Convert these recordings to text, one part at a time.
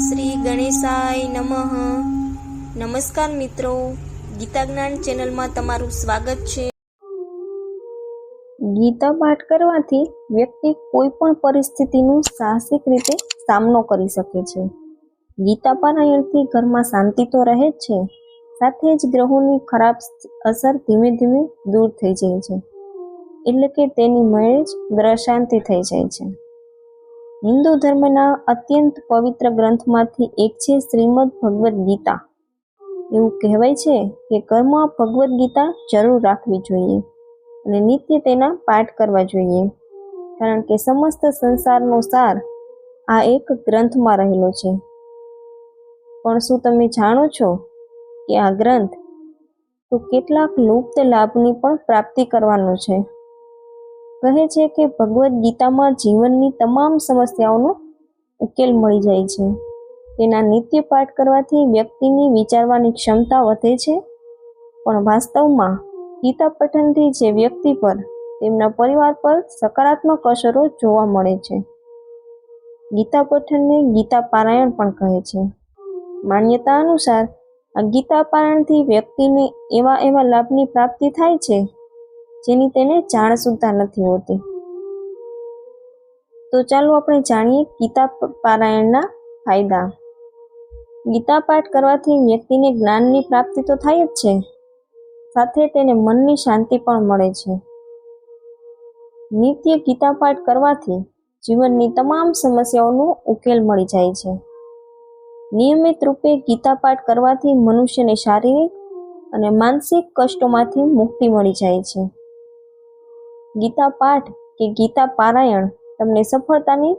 શ્રી ગણેશાય નમઃ. નમસ્કાર મિત્રો, ગીતા જ્ઞાન ચેનલમાં તમારું સ્વાગત છે. ગીતા પાઠ કરવાથી વ્યક્તિ કોઈ પણ પરિસ્થિતિનો સાહસિક રીતે સામનો કરી શકે છે. ગીતા પારાયણથી ઘરમાં શાંતિ તો રહે જ છે, સાથે જ ગ્રહોની ખરાબ અસર ધીમે ધીમે દૂર થઈ જાય છે. એટલે કે તેની મળે જ ગ્રહ શાંતિ થઈ જાય છે. હિન્દુ ધર્મના અત્યંત પવિત્ર ગ્રંથમાંથી એક છે શ્રીમદ ભગવદ્ ગીતા. એવું કહેવાય છે કે ઘરમાં ભગવદ્ ગીતા જરૂર રાખવી જોઈએ અને નિત્ય તેના પાઠ કરવા જોઈએ, કારણ કે સમસ્ત સંસારનો સાર આ એક ગ્રંથમાં રહેલો છે. પણ શું તમે જાણો છો કે આ ગ્રંથ તો કેટલાક લુપ્ત લાભની પણ પ્રાપ્તિ કરવાનો છે? કહે છે કે ભગવદ્ ગીતામાં જીવનની તમામ સમસ્યાઓનો ઉકેલ મળી જાય છે. તેના નિત્ય પાઠ કરવાથી વ્યક્તિની વિચારવાની ક્ષમતા વધે છે. પણ વાસ્તવમાં ગીતા પઠનથી જે વ્યક્તિ પર, તેમના પરિવાર પર સકારાત્મક અસરો જોવા મળે છે. ગીતા પઠનને ગીતા પારાયણ પણ કહે છે. માન્યતા અનુસાર આ ગીતા પારાયણથી વ્યક્તિને એવા લાભની પ્રાપ્તિ થાય છે જેની તેને જાણ સુદ્ધા નથી હોતી. તો ચાલો આપણે જાણીએ ગીતા પારાયણના ફાયદા. ગીતા પાઠ કરવાથી વ્યક્તિને જ્ઞાનની પ્રાપ્તિ તો થાય જ છે, સાથે તેને મનની શાંતિ પણ મળે છે. નિત્ય ગીતા પાઠ કરવાથી જીવનની તમામ સમસ્યાઓનો ઉકેલ મળી જાય છે. નિયમિત રૂપે ગીતા પાઠ કરવાથી મનુષ્યને શારીરિક અને માનસિક કષ્ટોમાંથી મુક્તિ મળી જાય છે. ગીતા પાઠ કે ગીતા પારાયણ તમને સફળતાની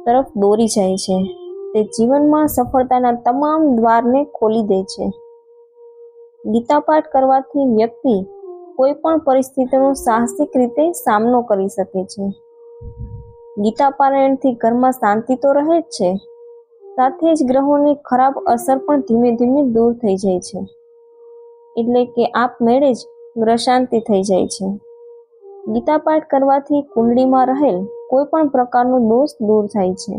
તરફ દોરી જાય છે. તે જીવનમાં સફળતાના તમામ દ્વારને ખોલી દે છે. ગીતા પાઠ કરવાથી વ્યક્તિ કોઈ પણ પરિસ્થિતિનો સાહસિક રીતે સામનો કરી શકે છે. ગીતા પારાયણથી ઘરમાં શાંતિ તો રહે જ છે, સાથે જ ગ્રહોની ખરાબ અસર પણ ધીમે ધીમે દૂર થઈ જાય છે. એટલે કે આપમેળે જ ગ્રહ શાંતિ થઈ જાય છે. ગીતા પાઠ કરવાથી કુંડળીમાં રહેલ કોઈ પણ પ્રકારનો દોષ દૂર થાય છે.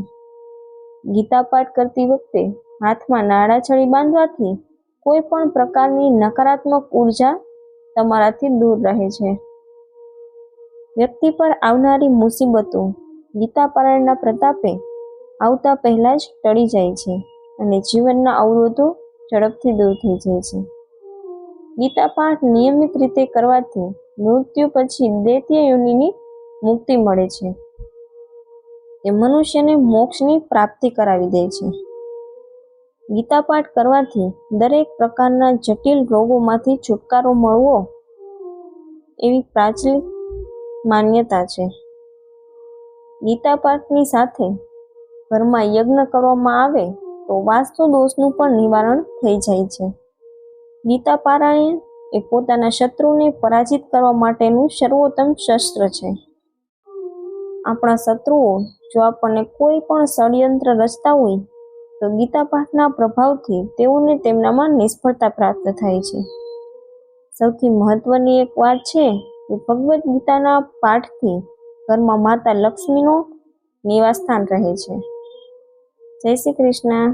ગીતા પાઠ કરતી વખતે હાથમાં નાળાછડી બાંધવાથી કોઈ પણ પ્રકારની નકારાત્મક ઉર્જા તમારાથી દૂર રહે છે. વ્યક્તિ પર આવનારી મુસીબતો ગીતા પારાયણના પ્રતાપે આવતા પહેલા જ ટળી જાય છે અને જીવનના અવરોધો ઝડપથી દૂર થઈ જાય છે. ગીતા પાઠ નિયમિત રીતે કરવાથી મૃત્યુ પછી દૈત્ય યોનિની મુક્તિ મળે છે. તે મનુષ્યને મોક્ષની પ્રાપ્તિ કરાવી દે છે. ગીતા પાઠ કરવાથી દરેક પ્રકારના જટિલ રોગોમાંથી છુટકારો મળવો એવી પ્રાચીન માન્યતા છે. ગીતા પાઠની સાથે ઘરમાં યજ્ઞ કરવામાં આવે તો વાસ્તુ દોષનું પણ નિવારણ થઈ જાય છે. ગીતા પારાયણ એ પોતાના શત્રુને પરાજિત કરવા માટેનું સર્વોત્તમ શસ્ત્ર છે. આપણા શત્રુઓ જો આપણને કોઈ પણ ષડયંત્ર રચતા હોય તો ગીતા પાઠના પ્રભાવથી તેઓને તેમનામાં નિષ્ફળતા પ્રાપ્ત થાય છે. સૌથી મહત્વની એક વાત છે કે ભગવદ્ ગીતાના પાઠથી ઘરમાં માતા લક્ષ્મીનો નિવાસસ્થાન રહે છે. જય શ્રી કૃષ્ણ.